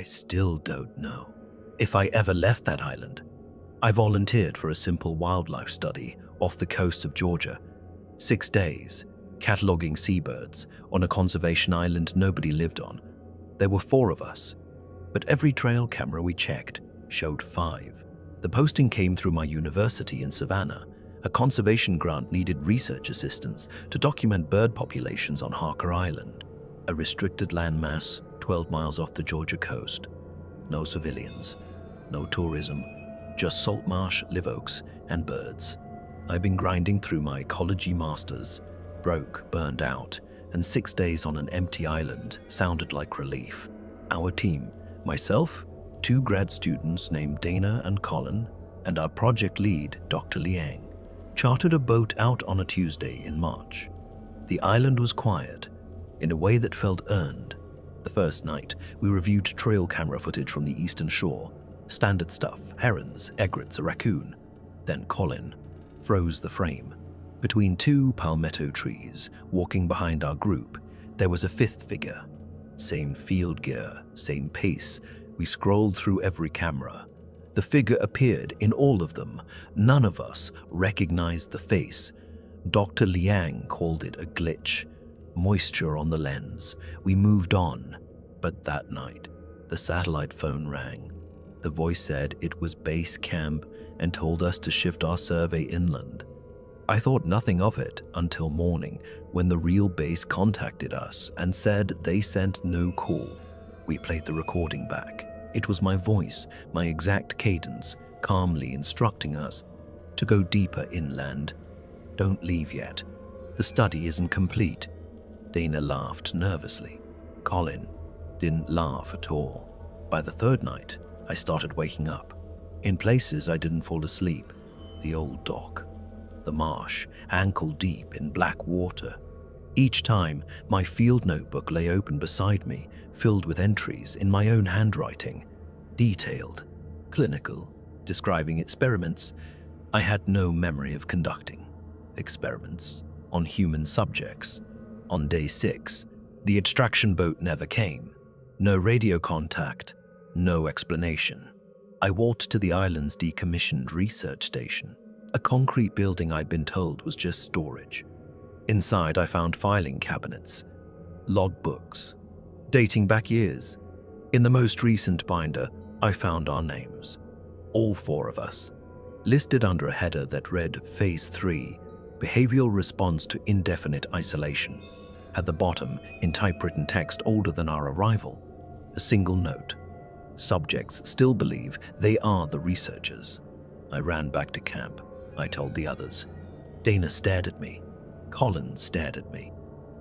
I still don't know if I ever left that island. I volunteered for a simple wildlife study off the coast of Georgia. 6 days, cataloging seabirds on a conservation island nobody lived on. There were 4 of us, but every trail camera we checked showed 5. The posting came through my university in Savannah. A conservation grant needed research assistants to document bird populations on Harker Island, a restricted landmass 12 miles off the Georgia coast. No civilians, no tourism, just salt marsh, live oaks, and birds. I've been grinding through my ecology masters, broke, burned out, and 6 days on an empty island sounded like relief. Our team, myself, 2 grad students named Dana and Colin, and our project lead, Dr. Liang, chartered a boat out on a Tuesday in March. The island was quiet, in a way that felt earned. The first night, we reviewed trail camera footage from the eastern shore. Standard stuff, herons, egrets, a raccoon. Then Colin froze the frame. Between 2 palmetto trees, walking behind our group, there was a 5th figure. Same field gear, same pace. We scrolled through every camera. The figure appeared in all of them. None of us recognized the face. Dr. Liang called it a glitch. Moisture on the lens. We moved on. But that night, the satellite phone rang. The voice said it was base camp and told us to shift our survey inland. I thought nothing of it until morning when the real base contacted us and said they sent no call. We played the recording back. It was my voice, my exact cadence, calmly instructing us to go deeper inland. Don't leave yet. The study isn't complete. Dana laughed nervously. Colin didn't laugh at all. By the 3rd night, I started waking up. In places I didn't fall asleep. The old dock, the marsh, ankle deep in black water. Each time, my field notebook lay open beside me, filled with entries in my own handwriting, detailed, clinical, describing experiments I had no memory of conducting. Experiments on human subjects. On day 6, the extraction boat never came. No radio contact, no explanation. I walked to the island's decommissioned research station, a concrete building I'd been told was just storage. Inside, I found filing cabinets, logbooks, dating back years. In the most recent binder, I found our names, all 4 of us, listed under a header that read Phase 3, Behavioral Response to Indefinite Isolation. At the bottom, in typewritten text older than our arrival, a single note. Subjects still believe they are the researchers. I ran back to camp. I told the others. Dana stared at me. Colin stared at me.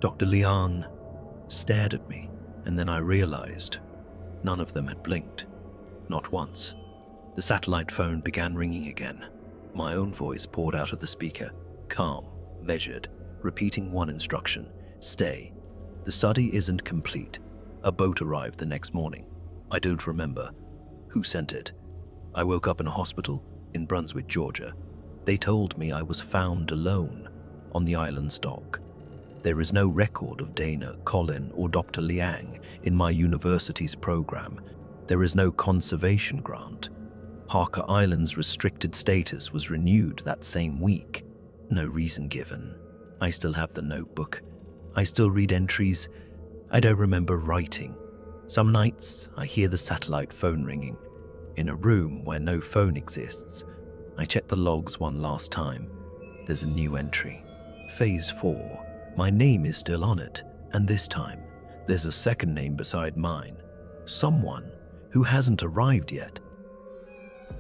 Dr. Liang stared at me, and then I realized none of them had blinked. Not once. The satellite phone began ringing again. My own voice poured out of the speaker, calm, measured, repeating one instruction: stay. The study isn't complete. A boat arrived the next morning. I don't remember who sent it. I woke up in a hospital in Brunswick, Georgia. They told me I was found alone on the island's dock. There is no record of Dana, Colin, or Dr. Liang in my university's program. There is no conservation grant. Harker Island's restricted status was renewed that same week. No reason given. I still have the notebook. I still read entries. I don't remember writing. Some nights, I hear the satellite phone ringing. In a room where no phone exists, I check the logs one last time. There's a new entry. Phase 4. My name is still on it, and this time, there's a second name beside mine. Someone who hasn't arrived yet.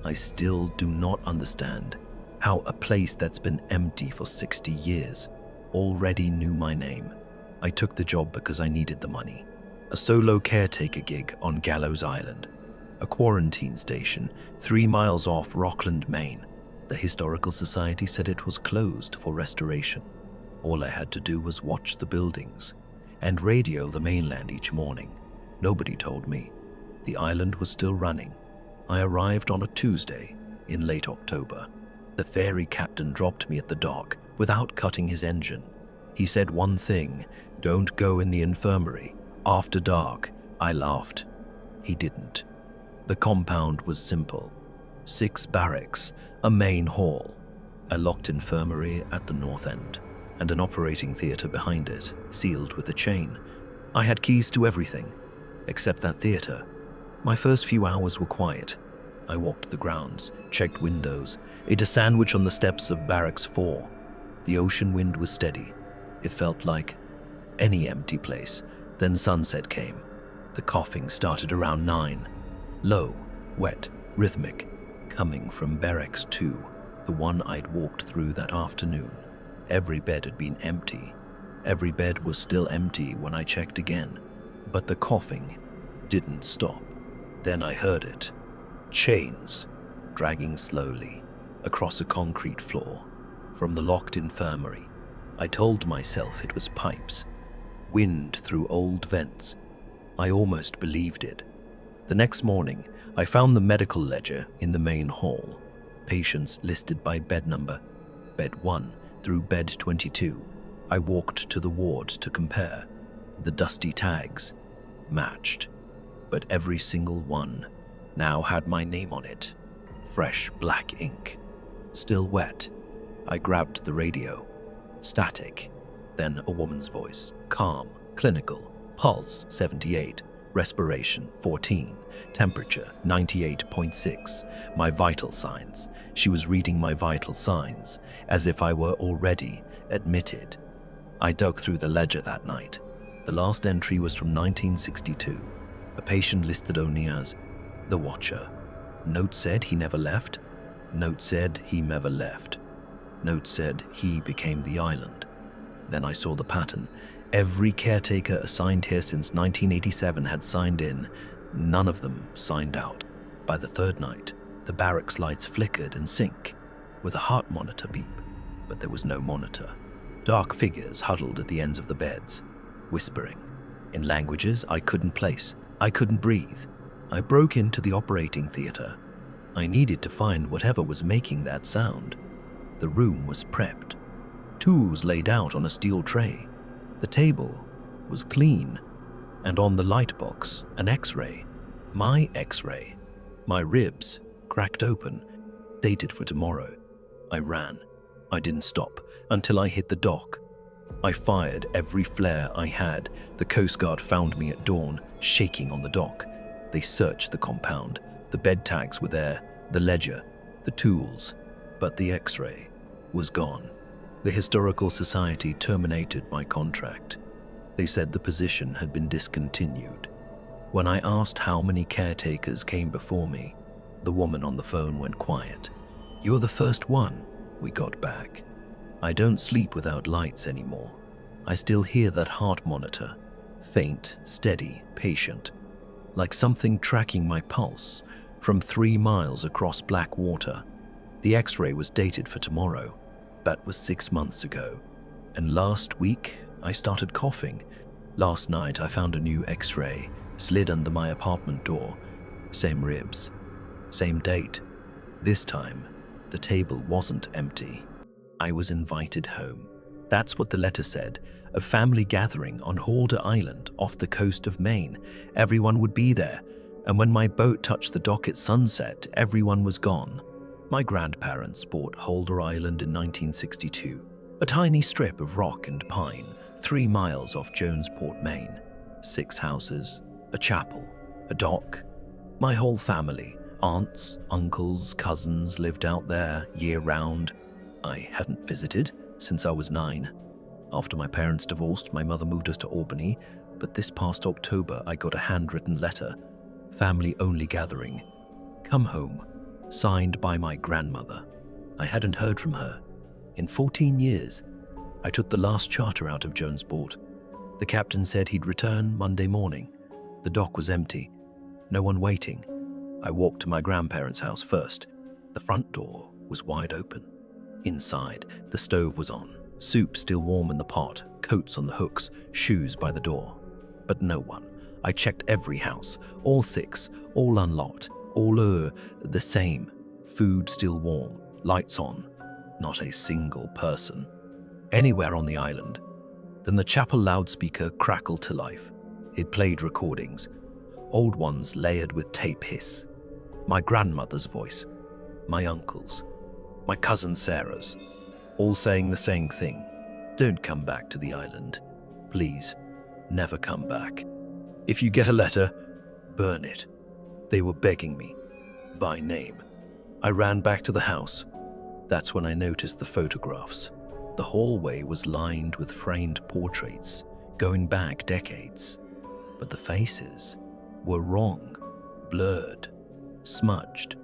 I still do not understand how a place that's been empty for 60 years already knew my name. I took the job because I needed the money. A solo caretaker gig on Gallows Island, a quarantine station 3 miles off Rockland, Maine. The Historical Society said it was closed for restoration. All I had to do was watch the buildings and radio the mainland each morning. Nobody told me. The island was still running. I arrived on a Tuesday in late October. The ferry captain dropped me at the dock without cutting his engine. He said one thing: don't go in the infirmary after dark. I laughed. He didn't. The compound was simple. 6 barracks, a main hall, a locked infirmary at the north end, and an operating theatre behind it, sealed with a chain. I had keys to everything, except that theatre. My first few hours were quiet. I walked the grounds, checked windows, ate a sandwich on the steps of Barracks 4. The ocean wind was steady. It felt like any empty place. Then sunset came. The coughing started around 9. Low, wet, rhythmic, coming from Barracks 2, the one I'd walked through that afternoon. Every bed had been empty. Every bed was still empty when I checked again. But the coughing didn't stop. Then I heard it. Chains dragging slowly across a concrete floor from the locked infirmary. I told myself it was pipes. Wind through old vents. I almost believed it. The next morning, I found the medical ledger in the main hall. Patients listed by bed number, bed 1 through bed 22. I walked to the ward to compare. The dusty tags matched, but every single one now had my name on it. Fresh black ink. Still wet. I grabbed the radio. Static. Then a woman's voice. Calm, clinical. Pulse 78. Respiration 14. Temperature 98.6. My vital signs. She was reading my vital signs as if I were already admitted. I dug through the ledger that night. The last entry was from 1962. A patient listed only as the Watcher. Note said he never left. Note said he never left. Note said he became the island. Then I saw the pattern. Every caretaker assigned here since 1987 had signed in. None of them signed out. By the third night, the barracks lights flickered in sync with a heart monitor beep, but there was no monitor. Dark figures huddled at the ends of the beds, whispering in languages I couldn't place. I couldn't breathe. I broke into the operating theatre. I needed to find whatever was making that sound. The room was prepped. Tools laid out on a steel tray. The table was clean, and on the light box, an X-ray. My X-ray. My ribs cracked open, dated for tomorrow. I ran. I didn't stop until I hit the dock. I fired every flare I had. The Coast Guard found me at dawn, shaking on the dock. They searched the compound. The bed tags were there, the ledger, the tools, but the X-ray was gone. The Historical Society terminated my contract. They said the position had been discontinued. When I asked how many caretakers came before me, the woman on the phone went quiet. "You're the first one," we got back. I don't sleep without lights anymore. I still hear that heart monitor, faint, steady, patient, like something tracking my pulse from 3 miles across black water. The X-ray was dated for tomorrow. That was 6 months ago. And last week, I started coughing. Last night, I found a new X-ray slid under my apartment door. Same ribs, same date. This time, the table wasn't empty. I was invited home. That's what the letter said. A family gathering on Halder Island off the coast of Maine. Everyone would be there. And when my boat touched the dock at sunset, everyone was gone. My grandparents bought Halder Island in 1962. A tiny strip of rock and pine, 3 miles off Jonesport, Maine. 6 houses, a chapel, a dock. My whole family, aunts, uncles, cousins lived out there year-round. I hadn't visited since I was 9. After my parents divorced, my mother moved us to Albany, but this past October I got a handwritten letter. Family-only gathering. Come home. Signed by my grandmother. I hadn't heard from her in 14 years. I took the last charter out of Jonesport. The captain said he'd return Monday morning. The dock was empty. No one waiting. I walked to my grandparents' house first. The front door was wide open. Inside, the stove was on. Soup still warm in the pot, coats on the hooks, shoes by the door. But no one. I checked every house, all 6, all unlocked, all the same. Food still warm, lights on. Not a single person anywhere on the island. Then the chapel loudspeaker crackled to life. It played recordings. old ones layered with tape hiss. My grandmother's voice, my uncle's, my cousin Sarah's, all saying the same thing. Don't come back to the island. Please, never come back. If you get a letter, burn it. They were begging me, by name. I ran back to the house. That's when I noticed the photographs. The hallway was lined with framed portraits, going back decades. But the faces were wrong, blurred, smudged,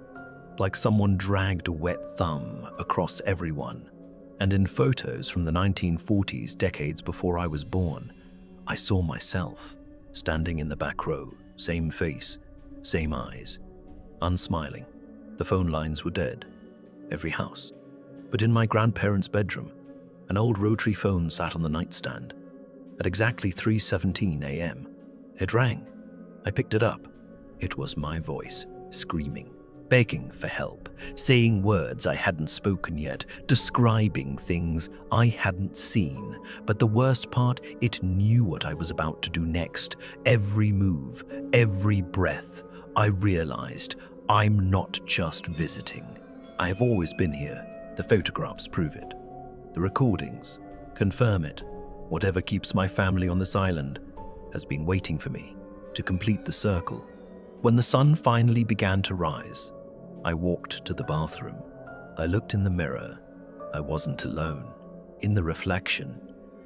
like someone dragged a wet thumb across everyone. And in photos from the 1940s, decades before I was born, I saw myself standing in the back row, same face, same eyes, unsmiling. The phone lines were dead, every house. But in my grandparents' bedroom, an old rotary phone sat on the nightstand. At exactly 3:17 a.m., it rang. I picked it up. It was my voice, screaming, begging for help, saying words I hadn't spoken yet, describing things I hadn't seen. But the worst part, it knew what I was about to do next. Every move, every breath, I realized I'm not just visiting. I have always been here. The photographs prove it. The recordings confirm it. Whatever keeps my family on this island has been waiting for me to complete the circle. When the sun finally began to rise, I walked to the bathroom. I looked in the mirror. I wasn't alone. In the reflection,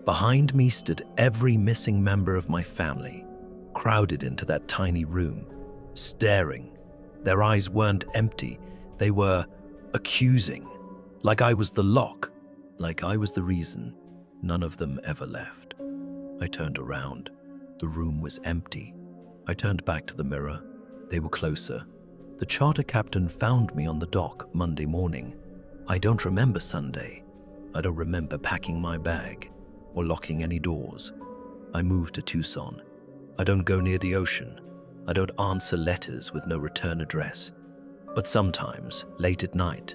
behind me stood every missing member of my family, crowded into that tiny room, staring. Their eyes weren't empty. They were accusing, like I was the lock, like I was the reason none of them ever left. I turned around. The room was empty. I turned back to the mirror. They were closer. The charter captain found me on the dock Monday morning. I don't remember Sunday. I don't remember packing my bag or locking any doors. I moved to Tucson. I don't go near the ocean. I don't answer letters with no return address. But sometimes, late at night,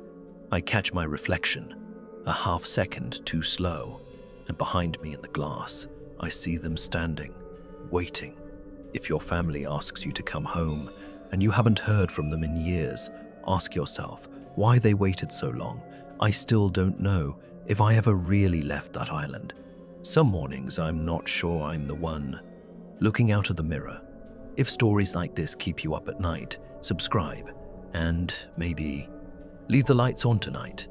I catch my reflection, a half second too slow, and behind me in the glass, I see them standing, waiting. If your family asks you to come home and you haven't heard from them in years, ask yourself why they waited so long. I still don't know if I ever really left that island. Some mornings I'm not sure I'm the one. Looking out of the mirror. If stories like this keep you up at night, subscribe and maybe leave the lights on tonight.